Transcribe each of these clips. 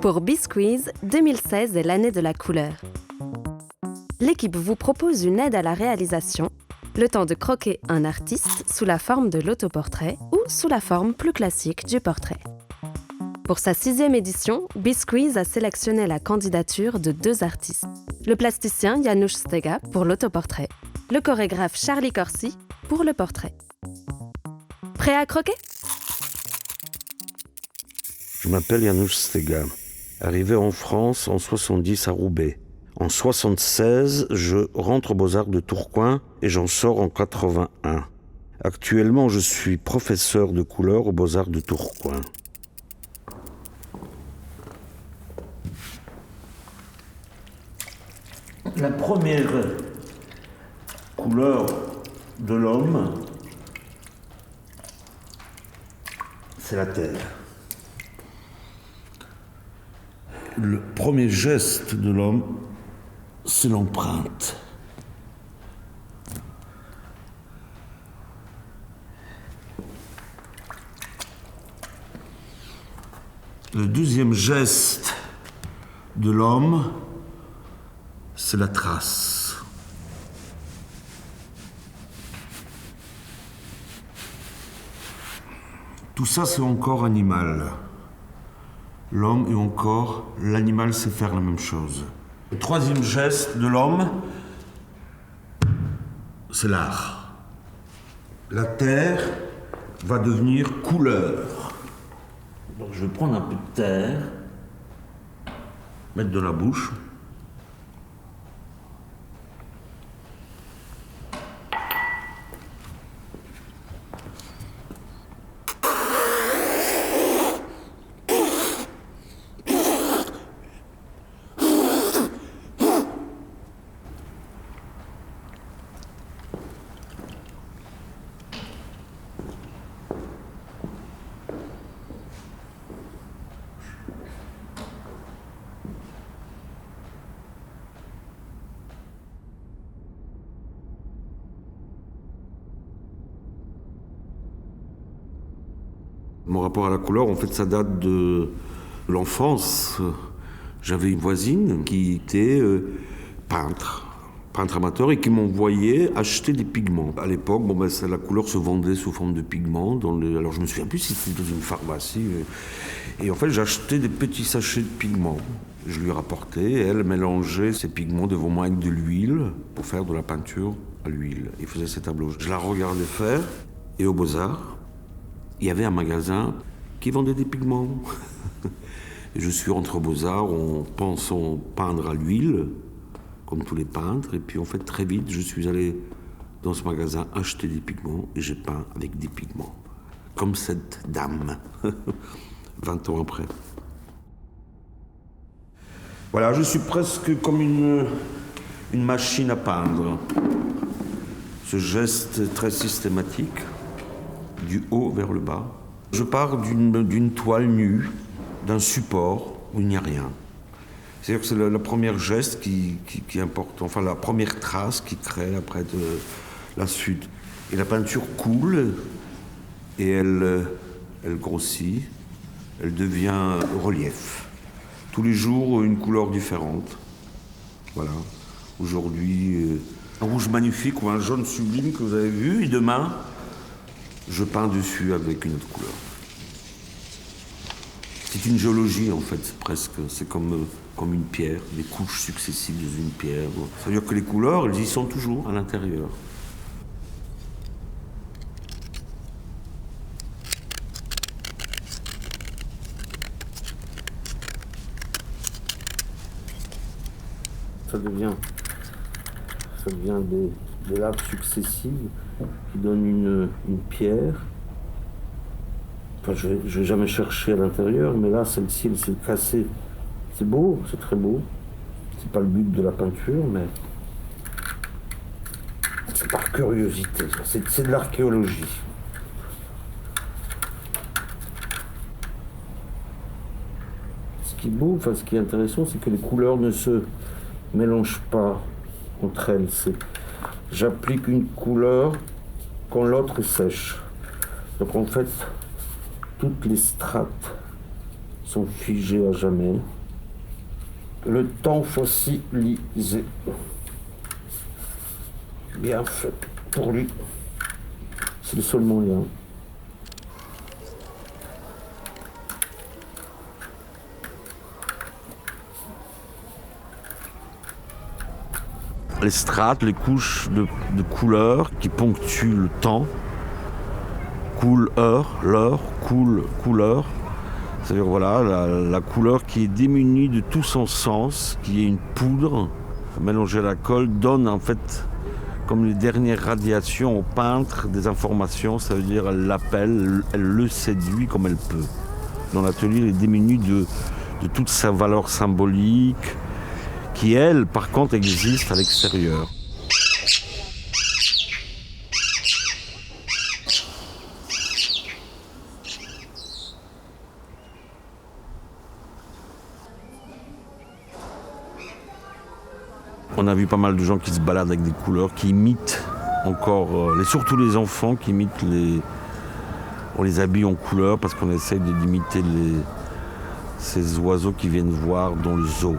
Pour Bisquiz, 2016 est l'année de la couleur. L'équipe vous propose une aide à la réalisation, le temps de croquer un artiste sous la forme de l'autoportrait ou sous la forme plus classique du portrait. Pour sa 6e édition, Bisquiz a sélectionné la candidature de 2 artistes. Le plasticien Janusz Stega pour l'autoportrait, le chorégraphe Charlie Corsi pour le portrait. Prêt à croquer ? Je m'appelle Janusz Stega, arrivé en France en 70 à Roubaix. En 76, je rentre aux Beaux-Arts de Tourcoing et j'en sors en 81. Actuellement, je suis professeur de couleur aux Beaux-Arts de Tourcoing. La première couleur de l'homme, c'est la terre. Le premier geste de l'homme, c'est l'empreinte. Le deuxième geste de l'homme, c'est la trace. Tout ça, c'est encore animal. L'homme et encore, l'animal sait faire la même chose. Le troisième geste de l'homme, c'est l'art. La terre va devenir couleur. Donc je vais prendre un peu de terre, mettre dans la bouche. Mon rapport à la couleur, en fait, ça date de l'enfance. J'avais une voisine qui était peintre amateur, et qui m'envoyait acheter des pigments. À l'époque, la couleur se vendait sous forme de pigments. Alors je me souviens plus si c'était dans une pharmacie. Et en fait, j'achetais des petits sachets de pigments. Je lui rapportais, et elle mélangeait ces pigments devant moi avec de l'huile pour faire de la peinture à l'huile. Il faisait ces tableaux. Je la regardais faire, et aux Beaux-Arts, il y avait un magasin qui vendait des pigments. Et je suis rentré aux Beaux-Arts en pensant peindre à l'huile, comme tous les peintres. Et puis en fait, très vite, je suis allé dans ce magasin acheter des pigments et j'ai peint avec des pigments. Comme cette dame, 20 ans après. Voilà, je suis presque comme une machine à peindre. Ce geste très systématique, du haut vers le bas. Je pars d'une toile nue, d'un support où il n'y a rien. C'est-à-dire que c'est le premier geste qui est important, enfin la première trace qui crée après de la suite. Et la peinture coule et elle grossit, elle devient relief. Tous les jours, une couleur différente. Voilà. Aujourd'hui, un rouge magnifique ou un jaune sublime que vous avez vu, et demain, je peins dessus avec une autre couleur. C'est une géologie, en fait, presque. C'est comme une pierre, des couches successives dans une pierre. Ça veut dire que les couleurs, elles y sont toujours à l'intérieur. Ça devient des laves successives qui donnent une pierre. Enfin, je n'ai jamais cherché à l'intérieur, mais là, celle-ci, elle s'est cassée. C'est beau, c'est très beau. C'est pas le but de la peinture, mais c'est par curiosité. C'est de l'archéologie. Ce qui est beau, enfin, ce qui est intéressant, c'est que les couleurs ne se mélangent pas entre elles. J'applique une couleur quand l'autre est sèche. Donc en fait, toutes les strates sont figés à jamais. Le temps fossilisé. Bien fait pour lui. C'est le seul moyen. Les strates, les couches de couleurs qui ponctuent le temps. Couleur, l'heure, couleur. C'est-à-dire voilà, la couleur qui est démunie de tout son sens, qui est une poudre mélangée à la colle, donne en fait comme les dernières radiations au peintre des informations. Ça veut dire elle l'appelle, elle le séduit comme elle peut. Dans l'atelier, il est démuni de toute sa valeur symbolique, qui elle, par contre, existe à l'extérieur. On a vu pas mal de gens qui se baladent avec des couleurs, qui imitent encore, surtout les enfants qui imitent on les habille en couleurs parce qu'on essaye d'imiter ces oiseaux qui viennent voir dans le zoo.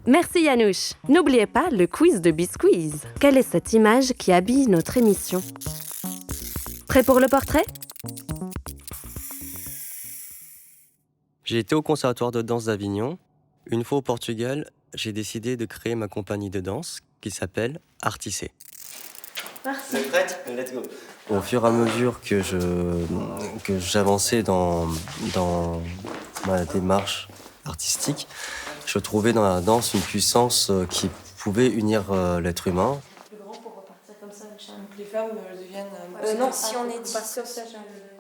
Merci Yanouche. N'oubliez pas le quiz de Bisquiz. Quelle est cette image qui habille notre émission? Prêt pour le portrait? J'ai été au Conservatoire de danse d'Avignon. Une fois au Portugal, j'ai décidé de créer ma compagnie de danse qui s'appelle Articé. Merci. Vous êtes prête? Let's go. Au fur et à mesure que j'avançais dans ma démarche artistique, je trouvais dans la danse une puissance qui pouvait unir l'être humain. Plus grand pour repartir comme ça, donc les femmes deviennent. Non, si on est 10.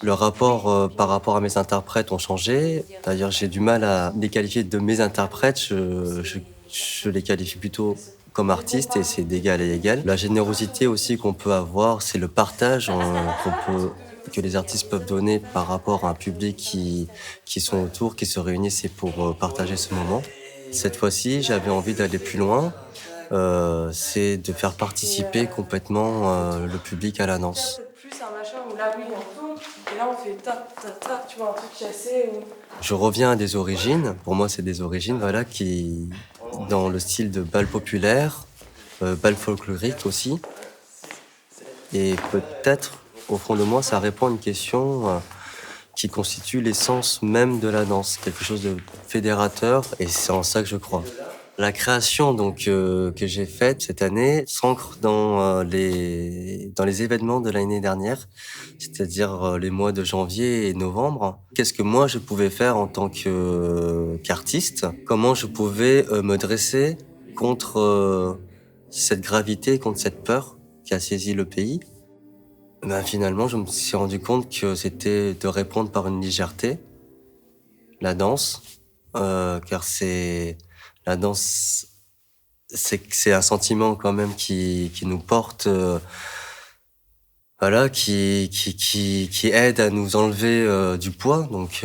Le rapport par rapport à mes interprètes ont changé. D'ailleurs, j'ai du mal à les qualifier de mes interprètes. Je les qualifie plutôt comme artistes et c'est d'égal à égal. La générosité aussi qu'on peut avoir, c'est le partage que les artistes peuvent donner par rapport à un public qui sont autour, qui se réunissent et pour partager ce moment. Cette fois-ci, j'avais envie d'aller plus loin. C'est de faire participer complètement le public à la danse. Plus un machin où là, oui, on tourne, et là, on fait ta, ta, ta, tu vois, un truc cassé. Je reviens à des origines. Pour moi, c'est des origines, voilà, qui, dans le style de bal populaire, bal folklorique aussi. Et peut-être, au fond de moi, ça répond à une question qui constitue l'essence même de la danse, quelque chose de fédérateur, et c'est en ça que je crois. La création donc que j'ai faite cette année s'ancre dans les événements de l'année dernière, c'est-à-dire les mois de janvier et novembre. Qu'est-ce que moi je pouvais faire en tant qu'artiste? Comment je pouvais me dresser contre cette gravité, contre cette peur qui a saisi le pays? Ben finalement, je me suis rendu compte que c'était de répondre par une légèreté, la danse, car la danse, c'est un sentiment quand même qui nous porte, voilà, qui aide à nous enlever du poids. Donc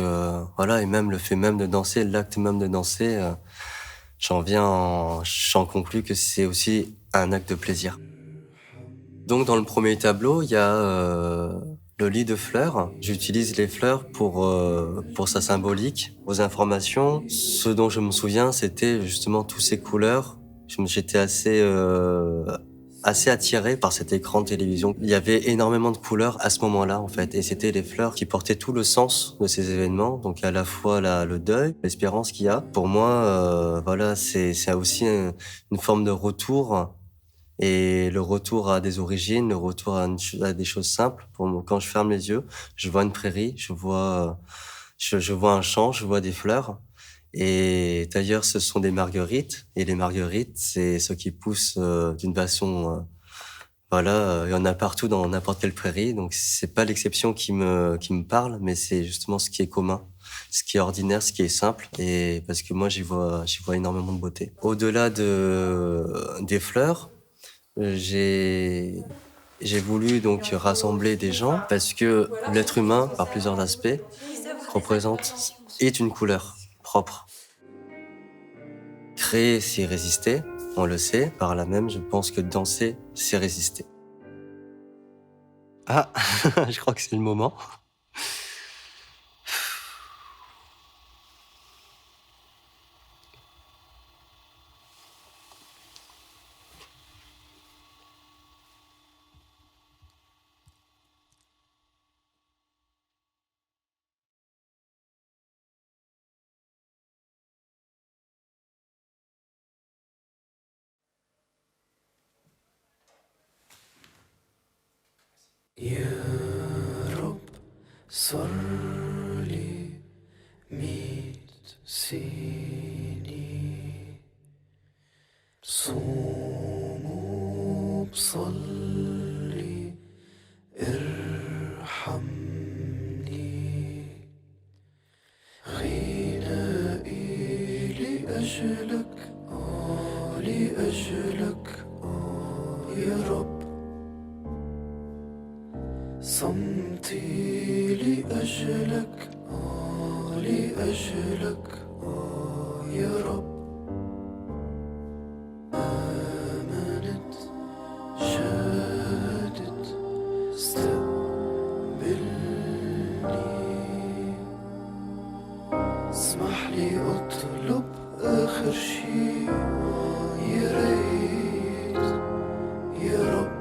voilà, et même le fait même de danser, l'acte même de danser, j'en conclus que c'est aussi un acte de plaisir. Donc dans le premier tableau, il y a le lit de fleurs. J'utilise les fleurs pour sa symbolique, aux informations. Ce dont je me souviens, c'était justement toutes ces couleurs. J'étais assez attiré par cet écran de télévision. Il y avait énormément de couleurs à ce moment-là, en fait. Et c'était les fleurs qui portaient tout le sens de ces événements. Donc à la fois le deuil, l'espérance qu'il y a. Pour moi, voilà, c'est aussi une forme de retour. Et le retour à des origines, le retour à des choses simples. Quand je ferme les yeux, je vois une prairie, je vois un champ, je vois des fleurs. Et d'ailleurs, ce sont des marguerites. Et les marguerites, c'est ce qui pousse d'une façon, voilà, il y en a partout dans n'importe quelle prairie. Donc c'est pas l'exception qui me parle, mais c'est justement ce qui est commun. ce qui est ordinaire, ce qui est simple, et parce que moi j'y vois énormément de beauté. Au-delà des fleurs, j'ai voulu donc rassembler des gens parce que l'être humain, par plusieurs aspects, est une couleur propre. Créer, c'est résister, on le sait. Par là même, je pense que danser, c'est résister. Ah, je crois que c'est le moment. صلي 100 سنة بصوم وبصلي ارحمني غنائي لأجلك لأجلك يا رب صمتي لأجلك لأجلك يا رب آمنت جادت استقبلني اسمح لي أطلب آخر شي يا ريت يا رب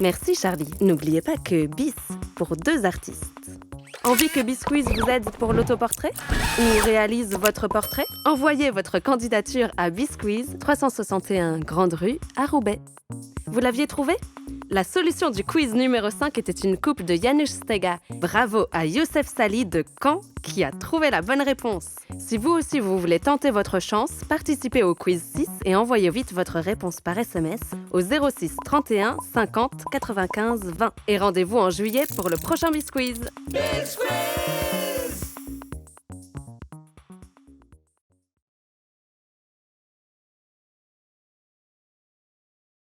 Merci Charlie. N'oubliez pas que BIS pour 2 artistes. Envie que BISquiz vous aide pour l'autoportrait ou réalise votre portrait? Envoyez votre candidature à BISquiz 361 Grande Rue à Roubaix. Vous l'aviez trouvé? La solution du quiz numéro 5 était une coupe de Janusz Stega. Bravo à Youssef Sali de Caen qui a trouvé la bonne réponse. Si vous aussi vous voulez tenter votre chance, participez au quiz 6 et envoyez vite votre réponse par SMS au 06 31 50 95 20. Et rendez-vous en juillet pour le prochain BISquiz. BISquiz!